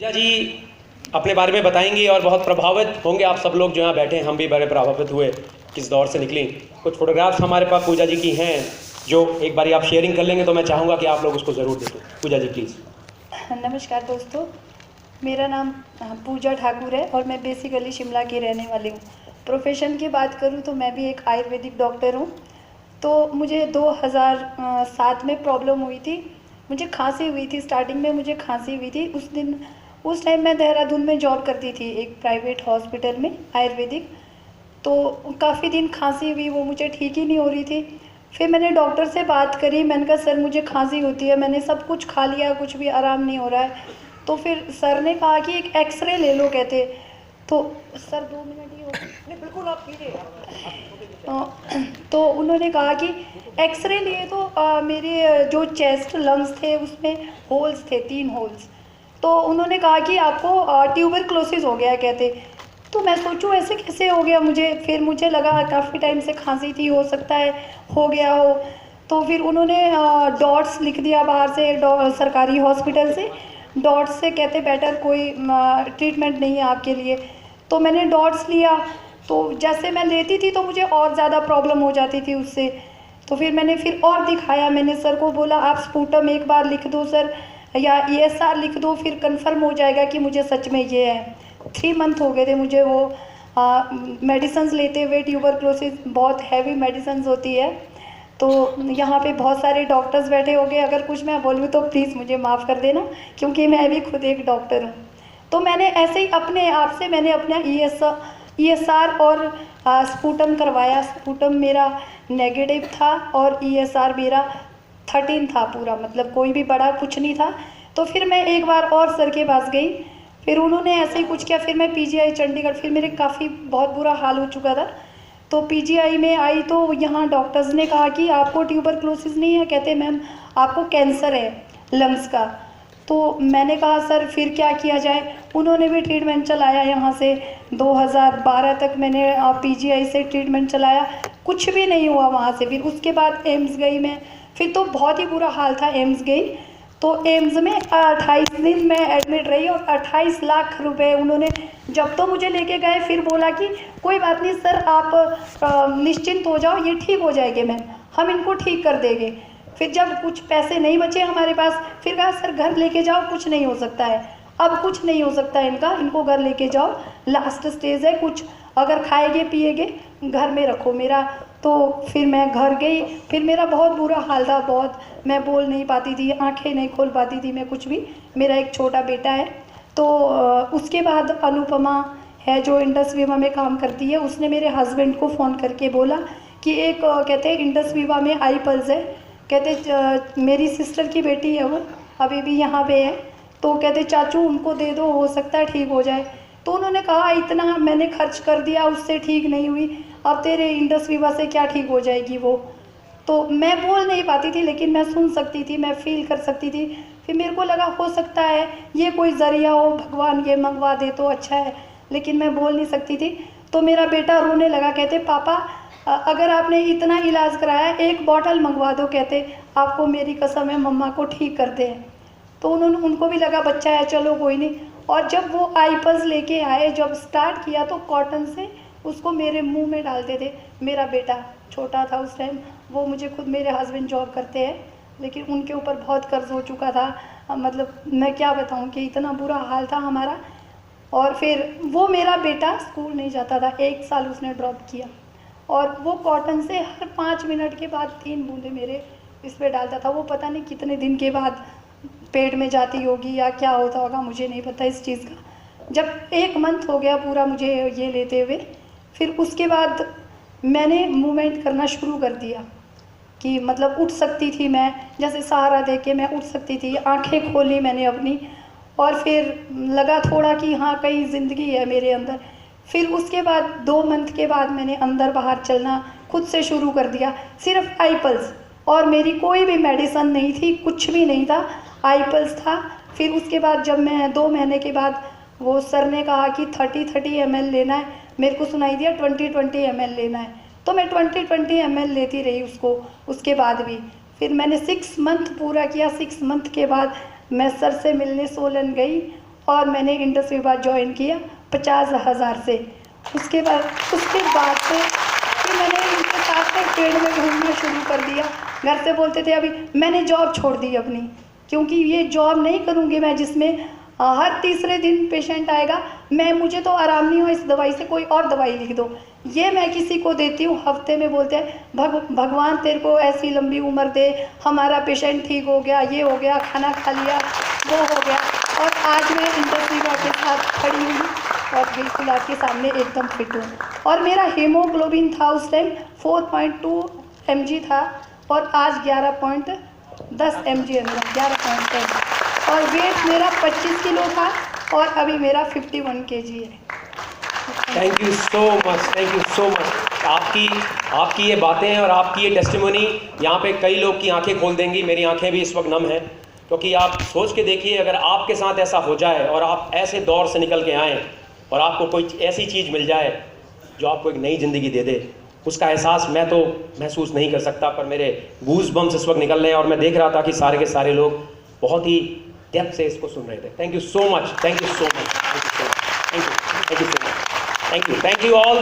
पूजा जी अपने बारे में बताएंगी और बहुत प्रभावित होंगे आप सब लोग जो यहाँ बैठे हैं। हम भी बड़े प्रभावित हुए किस दौर से निकली। कुछ फोटोग्राफ्स हमारे पास पूजा जी की हैं जो एक बारी आप शेयरिंग कर लेंगे तो मैं चाहूँगा कि आप लोग उसको ज़रूर देखें। पूजा जी प्लीज़। नमस्कार दोस्तों, मेरा नाम पूजा ठाकुर है और मैं बेसिकली शिमला की रहने वाली हूँ। प्रोफेशन की बात करूँ तो मैं भी एक आयुर्वेदिक डॉक्टर हूँ। तो मुझे 2007 में प्रॉब्लम हुई थी, मुझे खांसी हुई थी। स्टार्टिंग में मुझे खांसी हुई थी। उस टाइम मैं देहरादून में जॉब करती थी एक प्राइवेट हॉस्पिटल में आयुर्वेदिक। तो काफ़ी दिन खांसी हुई, वो मुझे ठीक ही नहीं हो रही थी। फिर मैंने डॉक्टर से बात करी, मैंने कहा सर मुझे खांसी होती है, मैंने सब कुछ खा लिया, कुछ भी आराम नहीं हो रहा है। तो फिर सर ने कहा कि एक एक्सरे ले लो कहते। तो सर 2 मिनट ही हो गए, बिल्कुल आप तो उन्होंने कहा कि एक्सरे लिए तो मेरे जो चेस्ट लंग्स थे उसमें होल्स थे, 3 होल्स। तो उन्होंने कहा कि आपको ट्यूबरक्लोसिस हो गया कहते। तो मैं सोचूं ऐसे कैसे हो गया मुझे। फिर मुझे लगा काफ़ी टाइम से खांसी थी, हो सकता है हो गया हो। तो फिर उन्होंने डॉट्स लिख दिया बाहर से, सरकारी हॉस्पिटल से। डॉट्स से कहते बेटर कोई ट्रीटमेंट नहीं है आपके लिए। तो मैंने डॉट्स लिया। तो जैसे मैं लेती थी तो मुझे और ज़्यादा प्रॉब्लम हो जाती थी उससे। तो फिर मैंने और दिखाया, मैंने सर को बोला आप स्पूटम एक बार लिख दो सर, या ESR लिख दो, फिर कंफर्म हो जाएगा कि मुझे सच में ये है। 3 मंथ हो गए थे मुझे वो मेडिसिन लेते हुए। ट्यूबरक्लोसिस बहुत हैवी मेडिसिन होती है। तो यहाँ पे बहुत सारे डॉक्टर्स बैठे होंगे, अगर कुछ मैं बोलूँ तो प्लीज़ मुझे माफ़ कर देना, क्योंकि मैं भी खुद एक डॉक्टर हूँ। तो मैंने ऐसे ही अपने आप से मैंने अपना ESR और स्पूटम करवाया। स्पूटम मेरा नेगेटिव था और ESR मेरा 13 था पूरा, मतलब कोई भी बड़ा कुछ नहीं था। तो फिर मैं एक बार और सर के पास गई, फिर उन्होंने ऐसे ही कुछ किया। फिर मैं PGI चंडीगढ़, फिर मेरे काफ़ी बहुत बुरा हाल हो चुका था। तो PGI में आई तो यहाँ डॉक्टर्स ने कहा कि आपको ट्यूबरक्लोसिस नहीं है कहते, मैम आपको कैंसर है लंग्स का। तो मैंने कहा सर फिर क्या किया जाए। उन्होंने भी ट्रीटमेंट चलाया यहाँ से 2012 तक मैंने PGI से ट्रीटमेंट चलाया, कुछ भी नहीं हुआ वहाँ से। फिर उसके बाद एम्स गई मैं, फिर तो बहुत ही बुरा हाल था। एम्स गई तो एम्स में 28 दिन मैं एडमिट रही और 28 लाख रुपए उन्होंने जब तो मुझे लेके गए। फिर बोला कि कोई बात नहीं सर, आप निश्चिंत हो जाओ, ये ठीक हो जाएंगे मैम, हम इनको ठीक कर देंगे। फिर जब कुछ पैसे नहीं बचे हमारे पास, फिर कहा सर घर लेके जाओ, कुछ नहीं हो सकता है, अब कुछ नहीं हो सकता है इनको घर लेके जाओ, लास्ट स्टेज है, कुछ अगर खाएंगे पिएंगे घर में रखो मेरा। तो फिर मैं घर गई। फिर मेरा बहुत बुरा हाल था, बहुत, मैं बोल नहीं पाती थी, आंखें नहीं खोल पाती थी मैं कुछ भी। मेरा एक छोटा बेटा है। तो उसके बाद अनुपमा है जो इंडस विवा में काम करती है, उसने मेरे हस्बैंड को फ़ोन करके बोला कि एक कहते हैं इंडस विवा में आई पल्स है, कहते मेरी सिस्टर की बेटी है, वो अभी भी यहाँ पे है। तो कहते चाचू उनको दे दो, हो सकता है ठीक हो जाए। तो उन्होंने कहा इतना मैंने खर्च कर दिया, उससे ठीक नहीं हुई, अब तेरे इंडस विवा से क्या ठीक हो जाएगी वो। तो मैं बोल नहीं पाती थी, लेकिन मैं सुन सकती थी, मैं फील कर सकती थी। फिर मेरे को लगा हो सकता है ये कोई ज़रिया हो, भगवान ये मंगवा दे तो अच्छा है, लेकिन मैं बोल नहीं सकती थी। तो मेरा बेटा रोने लगा, कहते पापा अगर आपने इतना इलाज कराया, एक बॉटल मंगवा दो, कहते आपको मेरी कसम है मम्मा को ठीक करते हैं। तो उनको भी लगा बच्चा है, चलो कोई नहीं। और जब वो आईपल्स लेके आए, जब स्टार्ट किया तो कॉटन से उसको मेरे मुंह में डालते थे। मेरा बेटा छोटा था उस टाइम, वो मुझे खुद, मेरे हस्बैंड जॉब करते हैं, लेकिन उनके ऊपर बहुत कर्ज हो चुका था। मतलब मैं क्या बताऊं कि इतना बुरा हाल था हमारा। और फिर वो मेरा बेटा स्कूल नहीं जाता था, 1 साल उसने ड्रॉप किया। और वो कॉटन से हर 5 मिनट के बाद 3 बूंदे मेरे इस पर डालता था। वो पता नहीं कितने दिन के बाद पेट में जाती होगी या क्या होता होगा, मुझे नहीं पता इस चीज़ का। जब 1 मंथ हो गया पूरा मुझे ये लेते हुए, फिर उसके बाद मैंने मूवमेंट करना शुरू कर दिया कि मतलब उठ सकती थी मैं, जैसे सहारा दे के मैं उठ सकती थी, आंखें खोली मैंने अपनी। और फिर लगा थोड़ा कि हाँ कहीं ज़िंदगी है मेरे अंदर। फिर उसके बाद 2 मंथ के बाद मैंने अंदर बाहर चलना खुद से शुरू कर दिया, सिर्फ आईपल्स, और मेरी कोई भी मेडिसिन नहीं थी, कुछ भी नहीं था, आईपल्स था। फिर उसके बाद जब मैं 2 महीने के बाद, वो सर ने कहा कि 30-30 ml लेना है, मेरे को सुनाई दिया 20-20 ml लेना है, तो मैं 20-20 ml लेती रही उसको। उसके बाद भी फिर मैंने 6 मंथ पूरा किया। 6 मंथ के बाद मैं सर से मिलने सोलन गई और मैंने इंडस्ट्री के बाद ज्वाइन किया 50,000 से। उसके बाद से फिर मैंने इनके साथ में फील्ड में घूमना शुरू कर दिया। घर से बोलते थे, अभी मैंने जॉब छोड़ दी अपनी, क्योंकि ये जॉब नहीं करूँगी मैं जिसमें हर तीसरे दिन पेशेंट आएगा, मुझे तो आराम नहीं हो, इस दवाई से कोई और दवाई लिख दो। ये मैं किसी को देती हूँ, हफ्ते में बोलते हैं भगवान तेरे को ऐसी लंबी उम्र दे, हमारा पेशेंट ठीक हो गया, ये हो गया, खाना खा लिया, वो हो गया। और आज मैं इंडस्ट्री के साथ खड़ी हुई और बिल्कुल आपके सामने एकदम फिट हूँ। और मेरा हीमोग्लोबिन था उस टाइम 4.2 mg था और आज 11.10 mg है मेरा, 11.10। और वेट मेरा 25 किलो था और अभी मेरा 51 kg है। Thank you so much, thank you so much. आपकी ये बातें और आपकी ये टेस्टिमोनी यहाँ पे कई लोग की आंखें खोल देंगी। मेरी आंखें भी इस वक्त नम हैं, क्योंकि आप सोच के देखिए, अगर आपके साथ ऐसा हो जाए और आप ऐसे दौर से निकल के आएँ और आपको कोई ऐसी चीज़ मिल जाए जो आपको एक नई ज़िंदगी दे दे, उसका एहसास मैं तो महसूस नहीं कर सकता, पर मेरे गूज बम्स इस वक्त निकल रहे हैं। और मैं देख रहा था कि सारे के सारे लोग बहुत ही डेप्थ से इसको सुन रहे थे। Thank you so much, thank you so much, thank you so much, thank you, thank you so much, thank you all.